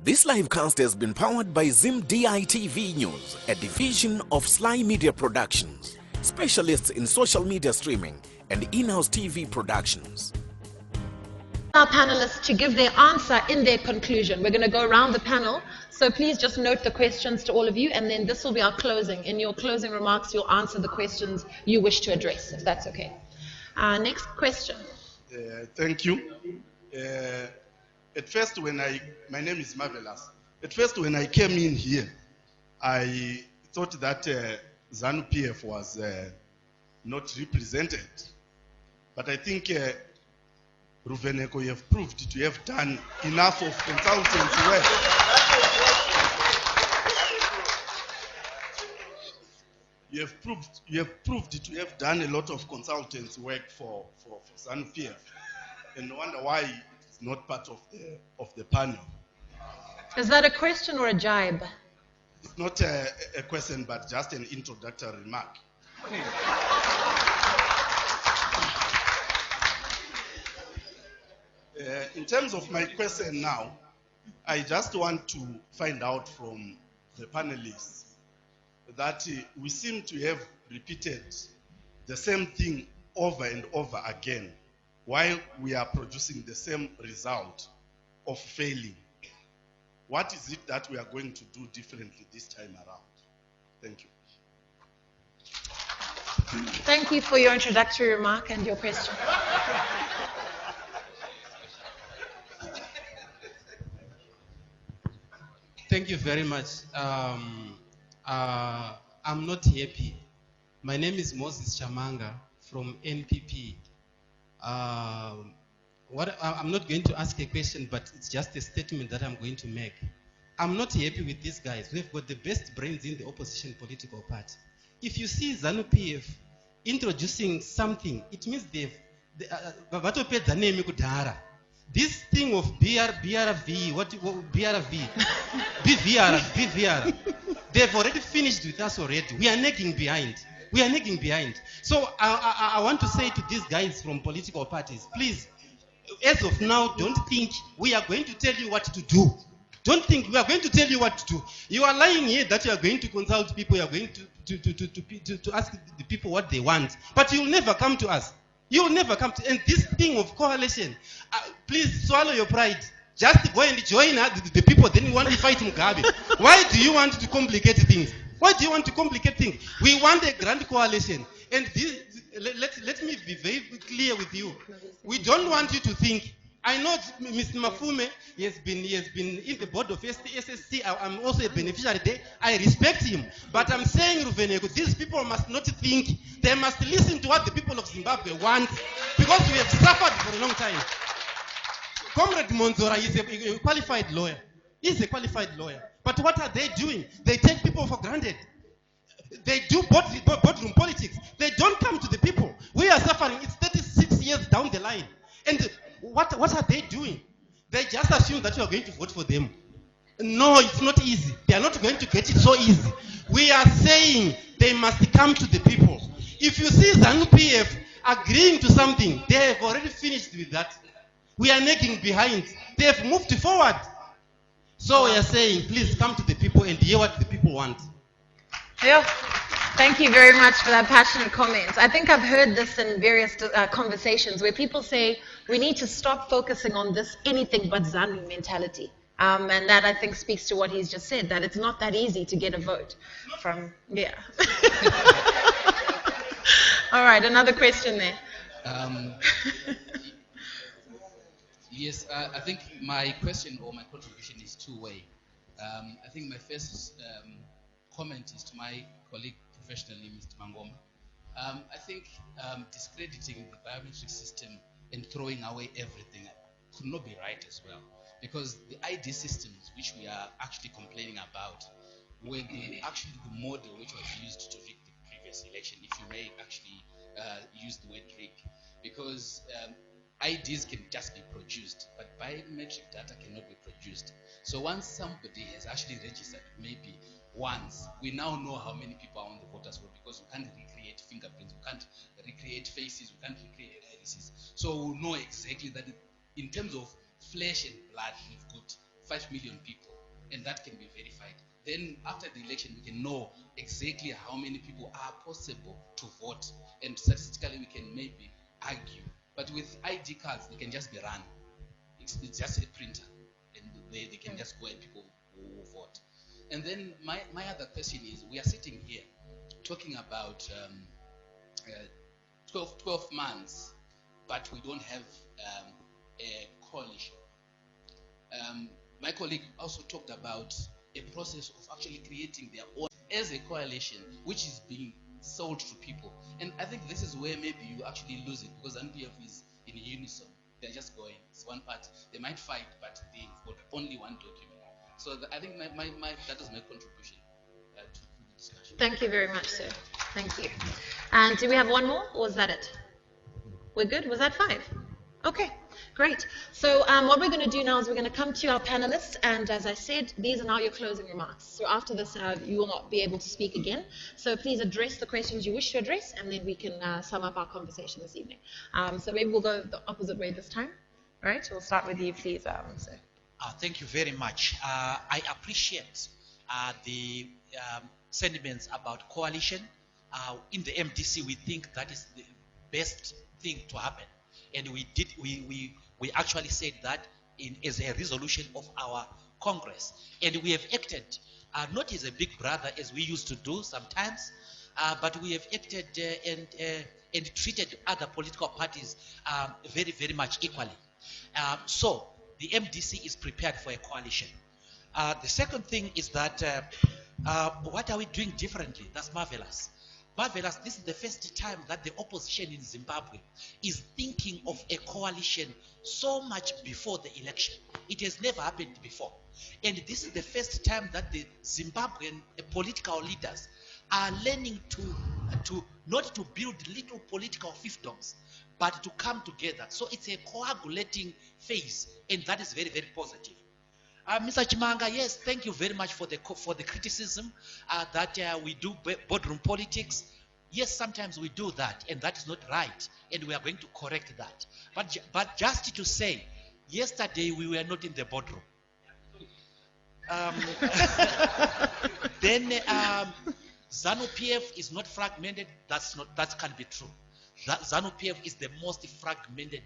This livecast has been powered by Zim.DI News, a division of Sly Media Productions, specialists in social media streaming and in-house TV productions. Our panelists to give their answer in their conclusion. We're going to go around the panel, so please just note the questions to all of you, and then this will be our closing. In your closing remarks, you'll answer the questions you wish to address, if that's okay. Next question. Thank you. At first, my name is Marvelous. At first, when I came in here, I thought that ZANU-PF was not represented. But I think Ruvheneko, you have proved to have done enough of consultancy work. You have proved to have done a lot of consultancy work for ZANU-PF. And no wonder why it's not part of the panel. Is that a question or a jibe? It's not a question, but just an introductory remark. In terms of my question now, I just want to find out from the panelists that we seem to have repeated the same thing over and over again while we are producing the same result of failing. What is it that we are going to do differently this time around? Thank you. Thank you for your introductory remark and your question. Thank you very much. I'm not happy. My name is Moses Chamanga from NPP. I'm not going to ask a question, but it's just a statement that I'm going to make. I'm not happy with these guys. We've got the best brains in the opposition political party. If you see ZANU-PF introducing something, it means this thing of BRV, BVR, they've already finished with us already. We are nagging behind. So I want to say to these guys from political parties, please, as of now, don't think we are going to tell you what to do. Don't think we are going to tell you what to do. You are lying here that you are going to consult people, you are going to ask the people what they want. But you'll never come to us. You'll never come to, and this thing of coalition, please swallow your pride. Just go and join the people, then you want to fight Mugabe. Why do you want to complicate things? Why do you want to complicate things? We want a grand coalition. And this, let me be very clear with you. We don't want you to think, I know Mr. Mafume, he has been in the board of SSC. I'm also a beneficiary there. I respect him. But I'm saying, Ruvheneko, these people must not think. They must listen to what the people of Zimbabwe want, because we have suffered for a long time. Comrade Monzora is a qualified lawyer. He's a qualified lawyer. But what are they doing? They take people for granted. They do boardroom politics. They don't come to the people. We are suffering. It's 36 years down the line. And what are they doing? They just assume that you are going to vote for them. No, it's not easy. They are not going to get it so easy. We are saying they must come to the people. If you see ZANU-PF agreeing to something, they have already finished with that. We are nagging behind. They have moved forward. So we are saying, please come to the people and hear what the people want. Yeah. Thank you very much for that passionate comment. I think I've heard this in various conversations where people say we need to stop focusing on this anything but ZANU mentality. And that, I think, speaks to what he's just said, that it's not that easy to get a vote from, yeah. All right, another question there. Yes, I think my question or my contribution is two-way. I think my first comment is to my colleague professionally, Mr. Mangoma. I think discrediting the biometric system and throwing away everything could not be right as well, because the ID systems which we are actually complaining about were actually the model which was used to rig the previous election, if you may actually use the word rig, because IDs can just be produced, but biometric data cannot be produced. So once somebody has actually registered, maybe once, we now know how many people are on the voters roll, because we can't recreate fingerprints, we can't recreate faces, we can't recreate irises. So we know exactly that in terms of flesh and blood, we've got 5 million people, and that can be verified. Then after the election, we can know exactly how many people are possible to vote, and statistically we can maybe argue. But with ID cards, they can just be run. It's just a printer, and they can just go and people will vote. And then my other question is, we are sitting here talking about 12 months, but we don't have a coalition. My colleague also talked about a process of actually creating their own as a coalition, which is being sold to people. And I think this is where maybe you actually lose it, because NPF is in unison. They're just going. It's one party. They might fight, but they've got only one document. So I think that is my contribution to the discussion. Thank you very much, sir. Thank you. And do we have one more, or was that it? We're good? Was that 5? Okay, great. So what we're going to do now is we're going to come to our panelists, and as I said, these are now your closing remarks. So after this, you will not be able to speak again. So please address the questions you wish to address, and then we can sum up our conversation this evening. So maybe we'll go the opposite way this time. All right, we'll start with you, please, sir. Thank you very much. I appreciate the sentiments about coalition. In the MDC, we think that is the best thing to happen. And we actually said that as a resolution of our Congress. And we have acted not as a big brother as we used to do sometimes, but we have acted and treated other political parties very, very much equally. So the MDC is prepared for a coalition. The second thing is that what are we doing differently? That's marvelous. Marvelous, this is the first time that the opposition in Zimbabwe is thinking of a coalition so much before the election. It has never happened before. And this is the first time that the Zimbabwean political leaders are learning to not to build little political fiefdoms, but to come together. So it's a coagulating phase, and that is very, very positive. Mr. Chimanga, yes, thank you very much for the criticism that we do boardroom politics. Yes, sometimes we do that, and that is not right, and we are going to correct that. But just to say, yesterday we were not in the boardroom. Then ZANU-PF is not fragmented. That can't be true. ZANU-PF is the most fragmented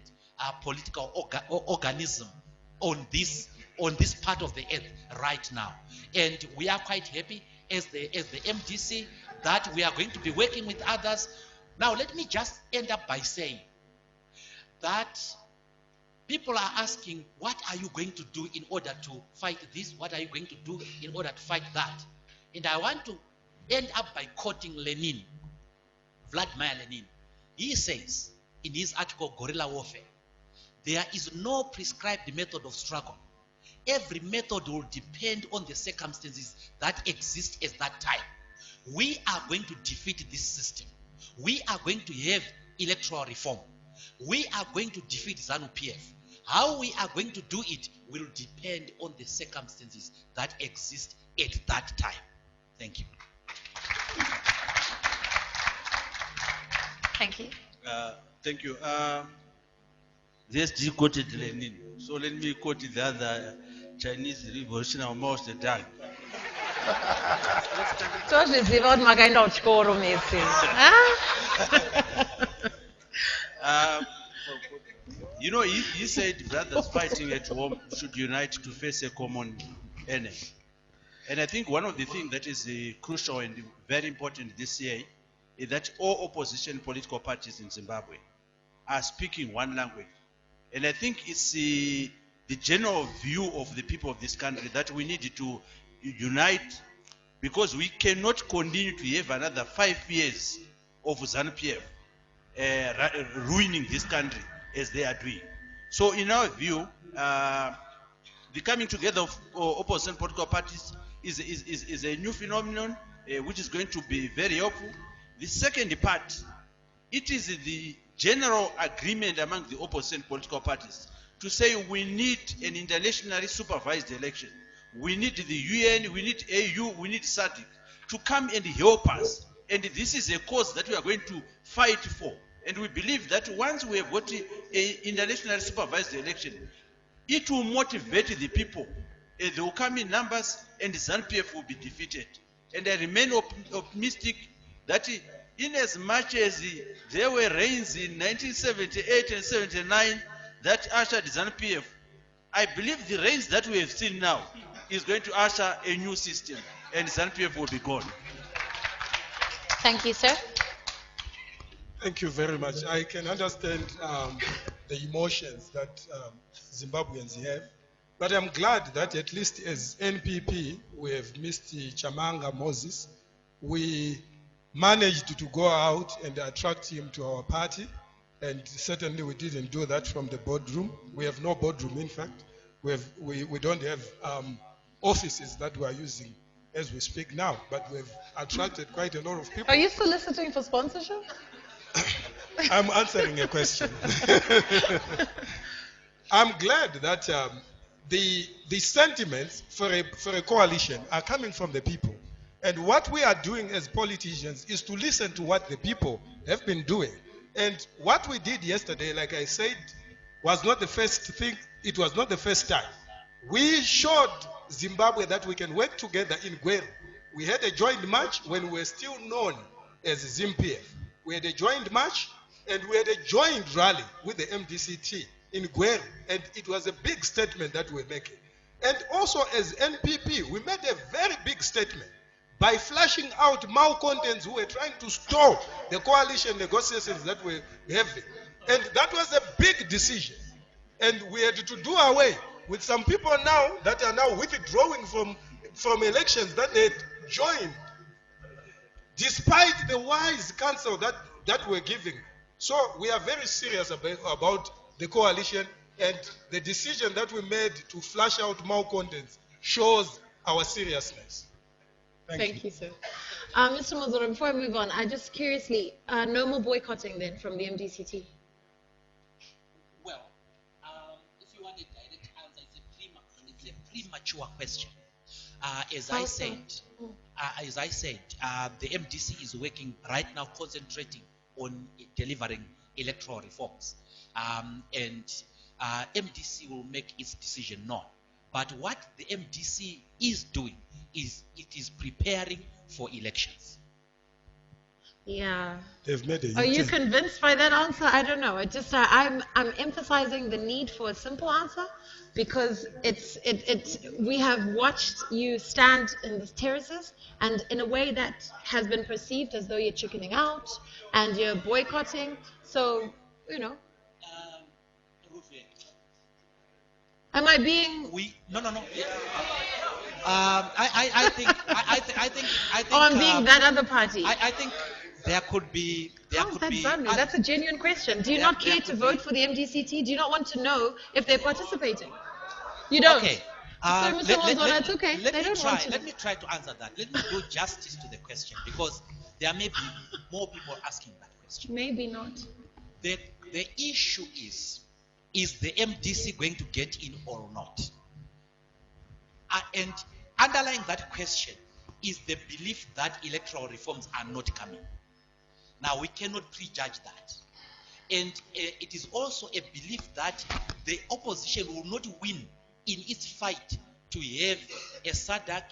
political organism on this part of the earth right now, and we are quite happy as the MDC that we are going to be working with others. Now let me just end up by saying that people are asking, what are you going to do in order to fight this? What are you going to do in order to fight that? And I want to end up by quoting Lenin, Vladimir Lenin. He says in his article Guerrilla Warfare, there is no prescribed method of struggle. Every method will depend on the circumstances that exist at that time. We are going to defeat this system. We are going to have electoral reform. We are going to defeat ZANU-PF. How we are going to do it will depend on the circumstances that exist at that time. Thank you. Thank you. Thank you. This G quoted Lenin, so let me quote the other Chinese revolutionary Mao Zedong. You know, he said brothers fighting at home should unite to face a common enemy. And I think one of the things that is crucial and very important this year is that all opposition political parties in Zimbabwe are speaking one language. And I think it's the general view of the people of this country that we need to unite, because we cannot continue to have another 5 years of ZANU-PF ruining this country as they are doing. So in our view, the coming together of opposition political parties is a new phenomenon which is going to be very helpful. The second part, it is the general agreement among the opposition political parties to say we need an internationally supervised election. We need the UN, we need AU, we need SADC to come and help us. And this is a cause that we are going to fight for. And we believe that once we have got an internationally supervised election, it will motivate the people They will come in numbers and ZANU-PF will be defeated. And I remain optimistic that in as much as there were reigns in 1978 and 79 that ushered ZANU-PF, I believe the reigns that we have seen now is going to usher a new system and ZANU-PF will be gone. Thank you, sir. Thank you very much. I can understand the emotions that Zimbabweans have, but I'm glad that at least as NPP, we have Mr. Chamanga Moses. We managed to go out and attract him to our party, and certainly we didn't do that from the boardroom. We have no boardroom, in fact. We don't have offices that we are using as we speak now, but we've attracted quite a lot of people. Are you soliciting for sponsorship? I'm answering a question. I'm glad that the sentiments for a coalition are coming from the people. And what we are doing as politicians is to listen to what the people have been doing. And what we did yesterday, like I said, was not the first thing. It was not the first time. We showed Zimbabwe that we can work together in Gweru. We had a joint march when we were still known as ZIMPF. We had a joint march and we had a joint rally with the MDCT in Gweru. And it was a big statement that we were making. And also as NPP, we made a very big statement by flashing out malcontents who were trying to stall the coalition negotiations that we're having. And that was a big decision. And we had to do away with some people now that are now withdrawing from elections that they joined, despite the wise counsel that we're giving. So we are very serious about the coalition, and the decision that we made to flash out malcontents shows our seriousness. Thank you, sir. Mr. Mazura, before I move on, I just curiously, no more boycotting then from the MDCT? Well, if you want a direct answer, it's a premature question. As I said, the MDC is working right now, concentrating on delivering electoral reforms. And MDC will make its decision known. But what the MDC is doing is it is preparing for elections. Yeah. They've made a Are you convinced by that answer? I don't know. It just I'm emphasizing the need for a simple answer because we have watched you stand in the terraces and in a way that has been perceived as though you're chickening out and you're boycotting. So, you know. Am I being? No. I think. Oh, I'm being that other party. I think there could be. That's a genuine question. Do you not care to vote for the MDCT? Do you not want to know if they're participating? You don't. Okay. So, Mr. Mazora, it's okay. They don't want to. Let me try to answer that. Let me do justice to the question because there may be more people asking that question. Maybe not. The issue is the MDC going to get in or not? And underlying that question is the belief that electoral reforms are not coming. Now, we cannot prejudge that. And it is also a belief that the opposition will not win in its fight to have a SADC,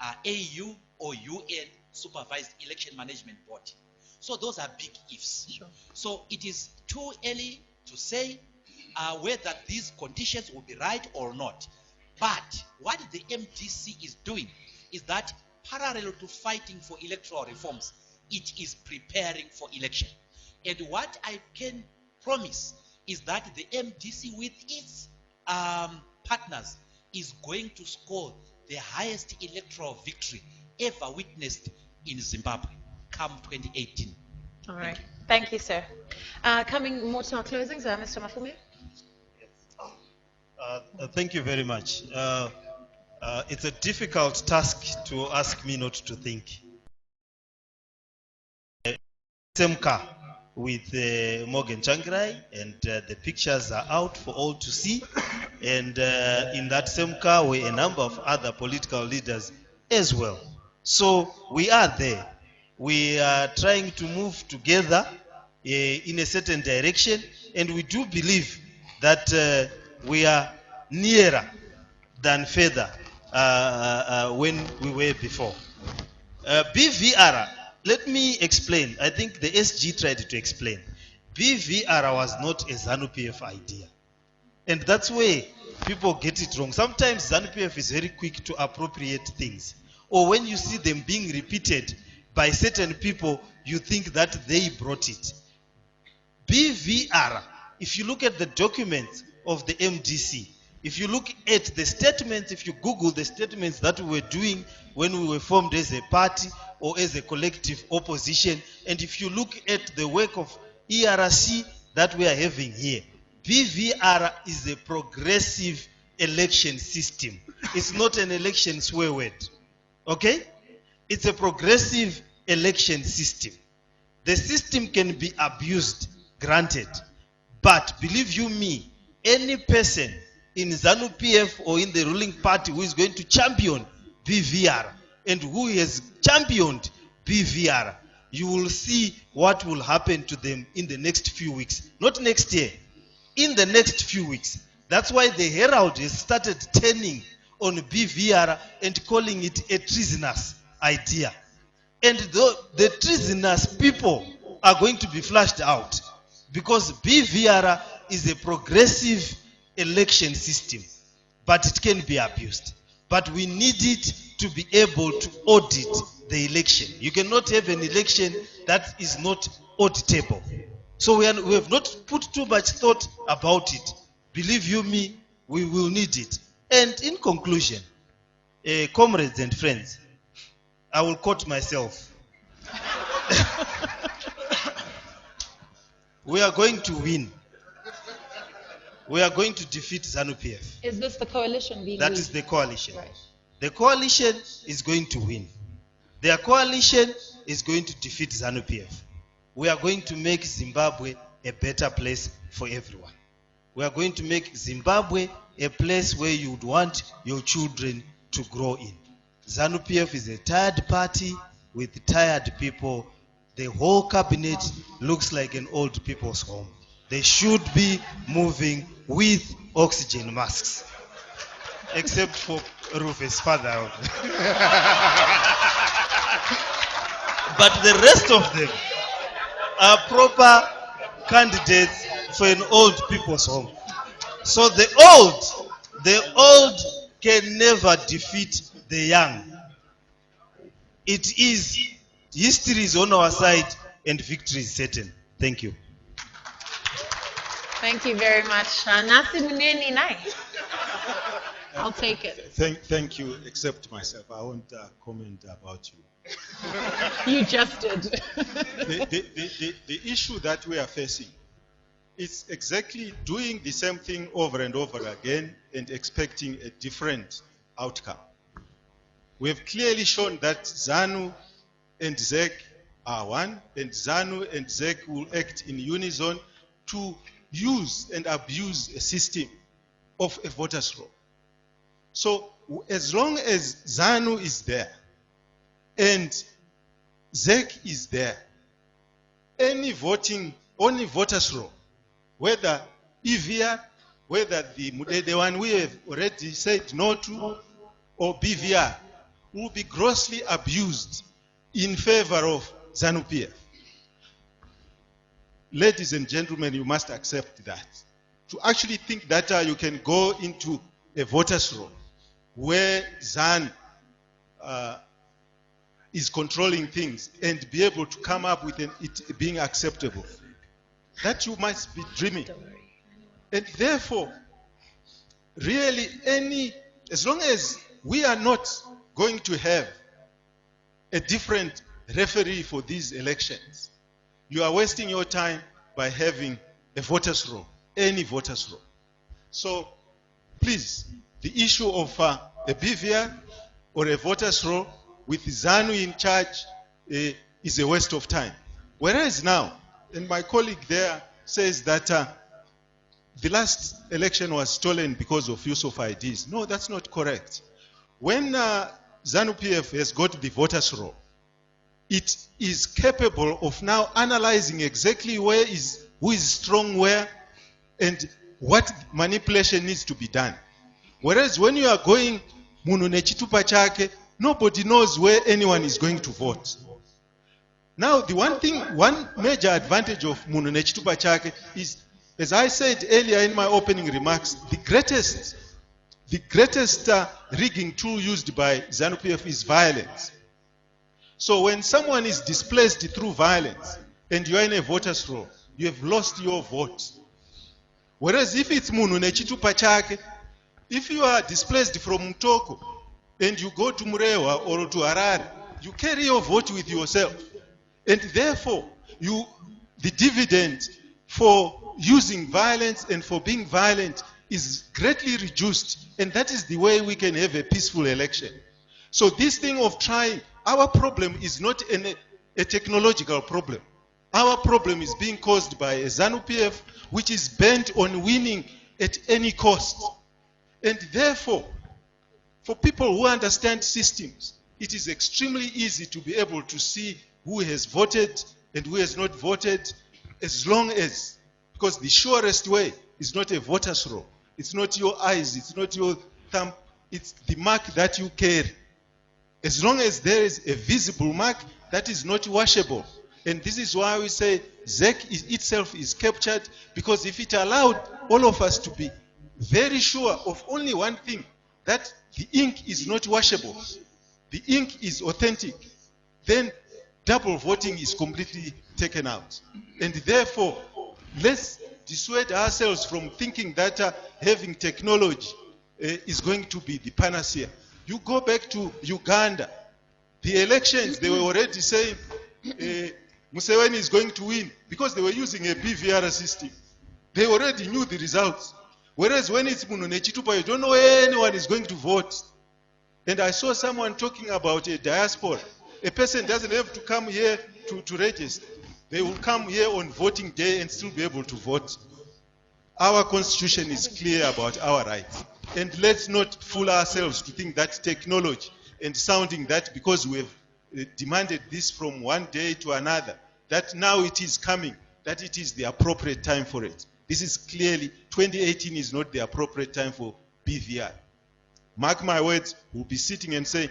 AU, or UN supervised election management body. So those are big ifs. Sure. So it is too early to say whether these conditions will be right or not. But what the MDC is doing is that parallel to fighting for electoral reforms, it is preparing for election. And what I can promise is that the MDC with its partners is going to score the highest electoral victory ever witnessed in Zimbabwe come 2018. All right. Thank you, sir. Coming more to our closings, Mr. Mafume. Thank you very much. It's a difficult task to ask me not to think. Same car with Morgan Changirai, and the pictures are out for all to see. And in that same car were a number of other political leaders as well. So we are there. We are trying to move together in a certain direction, and we do believe that we are nearer than further when we were before. BVR, let me explain. I think the SG tried to explain. BVR was not a ZANU-PF idea. And that's where people get it wrong. Sometimes ZANU-PF is very quick to appropriate things. Or when you see them being repeated by certain people, you think that they brought it. BVR, if you look at the documents of the MDC, if you look at the statements, if you Google the statements that we were doing when we were formed as a party or as a collective opposition, and if you look at the work of ERC that we are having here, BVR is a progressive election system. It's not an election swear word. Okay? It's a progressive election system. The system can be abused, granted. But believe you me, any person in ZANU-PF or in the ruling party who is going to champion BVR and who has championed BVR, you will see what will happen to them in the next few weeks. Not next year, in the next few weeks. That's why the Herald has started turning on BVR and calling it a treasonous idea. And the treasonous people are going to be flushed out because BVR is a progressive election system, but it can be abused. But we need it to be able to audit the election. You cannot have an election that is not auditable. So we have not put too much thought about it. Believe you me, we will need it. And in conclusion, comrades and friends, I will quote myself. We are going to win. We are going to defeat ZANU-PF. Is this the coalition being That used? is the coalition. Right. The coalition is going to win. Their coalition is going to defeat ZANU-PF. We are going to make Zimbabwe a better place for everyone. We are going to make Zimbabwe a place where you would want your children to grow in. ZANU-PF is a tired party with tired people. The whole cabinet looks like an old people's home. They should be moving with oxygen masks. Except for Rufus' father. But the rest of them are proper candidates for an old people's home. So the old can never defeat the young. It is, history is on our side and victory is certain. Thank you. Thank you very much. Nasi Muneni Nai. I'll take it. Thank you, except myself. I won't comment about you. You just did. The issue that we are facing is exactly doing the same thing over and over again and expecting a different outcome. We have clearly shown that ZANU and ZEC are one, and ZANU and ZEC will act in unison to use and abuse a system of a voters' roll. So as long as ZANU is there and ZEC is there, any voters' roll, whether EVR, whether the one we have already said no to, or BVR, will be grossly abused in favor of ZANU-PF. Ladies and gentlemen, you must accept that. To actually think that you can go into a voters' roll where ZAN is controlling things and be able to come up with it being acceptable, that you must be dreaming. And therefore, really, as long as we are not going to have a different referee for these elections, you are wasting your time by having a voters' roll, any voters' roll. So, please, the issue of a BVR or a voters' roll with ZANU in charge is a waste of time. Whereas now, and my colleague there says that the last election was stolen because of use of IDs. No, that's not correct. When ZANU-PF has got the voters' roll, it is capable of now analyzing exactly who is strong where and what manipulation needs to be done. Whereas when you are going munhu nechitupa chake, nobody knows where anyone is going to vote. Now, the one major advantage of munhu nechitupa chake is, as I said earlier in my opening remarks, the greatest rigging tool used by ZANU-PF is violence. So when someone is displaced through violence and you are in a voter's roll, you have lost your vote. Whereas if it's munhu nechitupa chake, if you are displaced from Mtoko and you go to Murewa or to Harare, you carry your vote with yourself. And therefore, the dividend for using violence and for being violent is greatly reduced. And that is the way we can have a peaceful election. So this thing of trying, our problem is not a technological problem. Our problem is being caused by a ZANU-PF which is bent on winning at any cost. And therefore, for people who understand systems, it is extremely easy to be able to see who has voted and who has not voted, as long as, because the surest way is not a voter's roll. It's not your eyes, it's not your thumb, it's the mark that you carry. As long as there is a visible mark, that is not washable. And this is why we say ZEC itself is captured, because if it allowed all of us to be very sure of only one thing, that the ink is not washable, the ink is authentic, then double voting is completely taken out. And therefore, let's dissuade ourselves from thinking that having technology is going to be the panacea. You go back to Uganda, the elections, they were already saying Museveni is going to win because they were using a BVR system. They already knew the results. Whereas when it's munhu nechitupa, you don't know where anyone is going to vote. And I saw someone talking about a diaspora. A person doesn't have to come here to register. They will come here on voting day and still be able to vote. Our constitution is clear about our rights. And let's not fool ourselves to think that technology and sounding that because we have demanded this from one day to another, that now it is coming, that it is the appropriate time for it. This is clearly, 2018 is not the appropriate time for BVR. Mark my words, we'll be sitting and saying,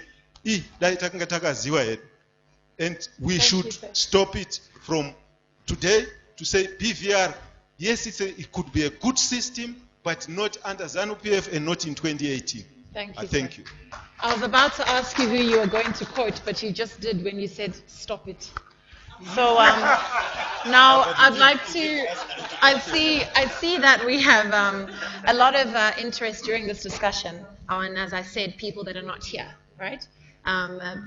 and we should stop it from today to say BVR, yes, it could be a good system, but not under ZANU-PF and not in 2018. Thank you. Thank you. I was about to ask you who you were going to quote, but you just did when you said stop it. So now I'd like to, I see that we have a lot of interest during this discussion on, as I said, people that are not here, right?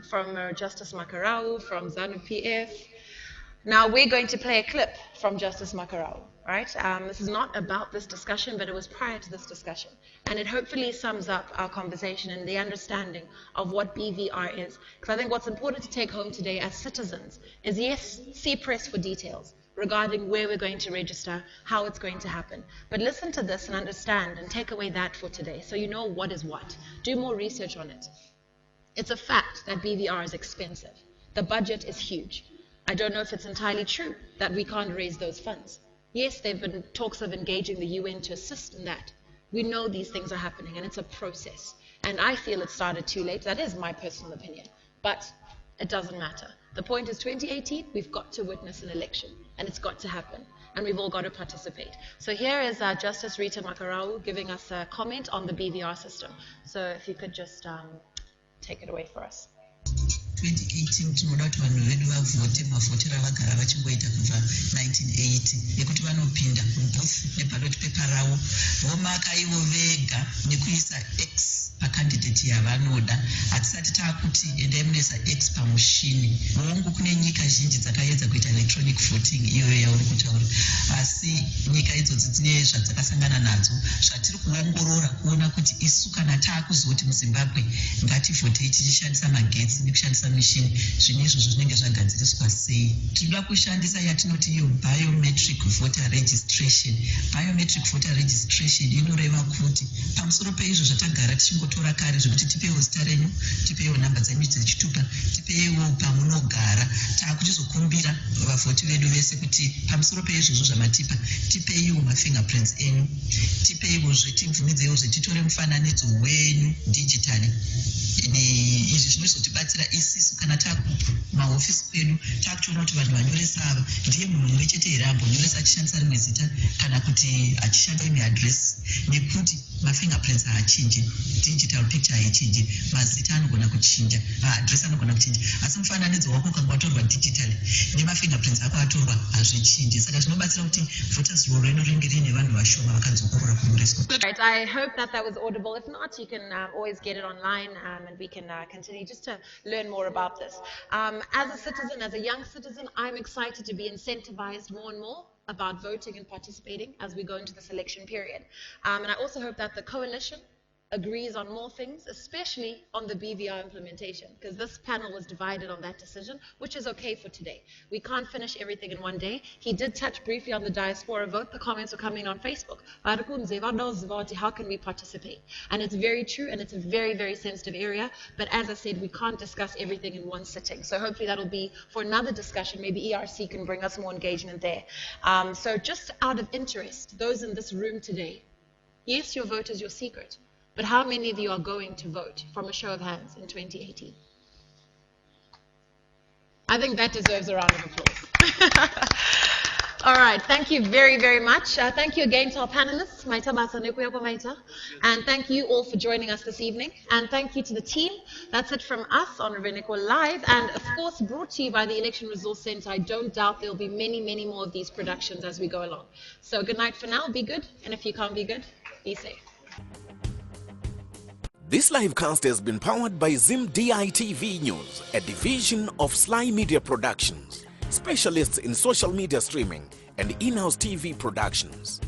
From Justice Makarau, from ZANU-PF. Now we're going to play a clip from Justice Makarau, right? This is not about this discussion, but it was prior to this discussion. And it hopefully sums up our conversation and the understanding of what BVR is. Because I think what's important to take home today as citizens is, yes, see press for details regarding where we're going to register, how it's going to happen. But listen to this and understand and take away that for today so you know what is what. Do more research on it. It's a fact that BVR is expensive. The budget is huge. I don't know if it's entirely true that we can't raise those funds. Yes, there have been talks of engaging the UN to assist in that. We know these things are happening and it's a process. And I feel it started too late. That is my personal opinion. But it doesn't matter. The point is 2018, we've got to witness an election and it's got to happen. And we've all got to participate. So here is Justice Rita Makarau giving us a comment on the BVR system. So if you could just take it away for us. 2018 tinoda kuti vanhu vedu vavote mavhotero avagara vachingoita kubva 1980 nekuti vanopinda kubooth neballot paper ravo vomaka ivo vega nekuisa x pacandidate yavanoda. Hatisati taakuti endai munoisa x pamushini. Hongu kune nyika zhinji dzakaedza kuita electronic voting iyoyo yauri kutaura, asi nyika idzodzi dzine zvadzakasangana nadzo zvatiri kuongorora kuona kuti isu kana taakuzoti muZimbabwe ngativhotei tichishandisa magetsi nekushandisa submission zvine izvozvo zvinenge zvagadziriswa sei. Tinoda kushandisa yatinoti iyo biometric voter registration. Biometric voter registration inoreva kuti pamusoro peizvo zvatagara tichingotora kare zvekuti tipeiwo zita renyu, tipeiwo nhamba dzenyu dzechitupa, tipeiwo pamunogara, takuchizokumbira vavhoti vedu vese kuti pamusoro peizvozvo zvamatipa tipeiwo mafingerprints enyu, tipeiwo tibvumidzewo titore mufananidzo wenyu digitally. Izvi zvinozotibatsira isisu kana takumahofisi kwedu takuchiona kuti vanhu vanyoresa ava ndiye munhu mumwe chete here ambonyoresa achishandisa rimwe zita kana kuti achishandisa imwe address, nekuti mafingerprints haachinji, digital picture haichinji, mazita anogona kuchinja, address anogona kuchinja, asi mufananidzo wako ukanga watorwa digitally nemafingerprints ako atorwa hazvichinji. Saka zvinobatsira kuti voters roll rino ringe rine vanhu vashoma vakadzokorora kunyoreswa. Right, I hope that was audible. If not, you can always get it online and we can continue just to learn more about this. As a citizen, as a young citizen, I'm excited to be incentivized more and more about voting and participating as we go into this election period. And I also hope that the coalition agrees on more things, especially on the BVR implementation, because this panel was divided on that decision, which is okay for today. We can't finish everything in one day. He did touch briefly on the diaspora vote. The comments were coming on Facebook. How can we participate? And it's very true, and it's a very, very sensitive area. But as I said, we can't discuss everything in one sitting. So hopefully that'll be for another discussion. Maybe ERC can bring us more engagement there. So just out of interest, those in this room today, yes, your vote is your secret. But how many of you are going to vote, from a show of hands, in 2018? I think that deserves a round of applause. All right, thank you very, very much. Thank you again to our panelists, and thank you all for joining us this evening. And thank you to the team. That's it from us on Ruvheneko Live, and of course brought to you by the Election Resource Center. I don't doubt there'll be many, many more of these productions as we go along. So good night for now. Be good, and if you can't be good, be safe. This livecast has been powered by Session.The TV News, a division of Sly Media Productions, specialists in social media streaming and in-house TV productions.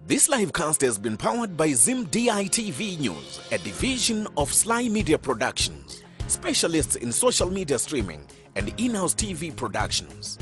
This livecast has been powered by Session.The TV News, a division of Sly Media Productions, specialists in social media streaming and in-house TV productions.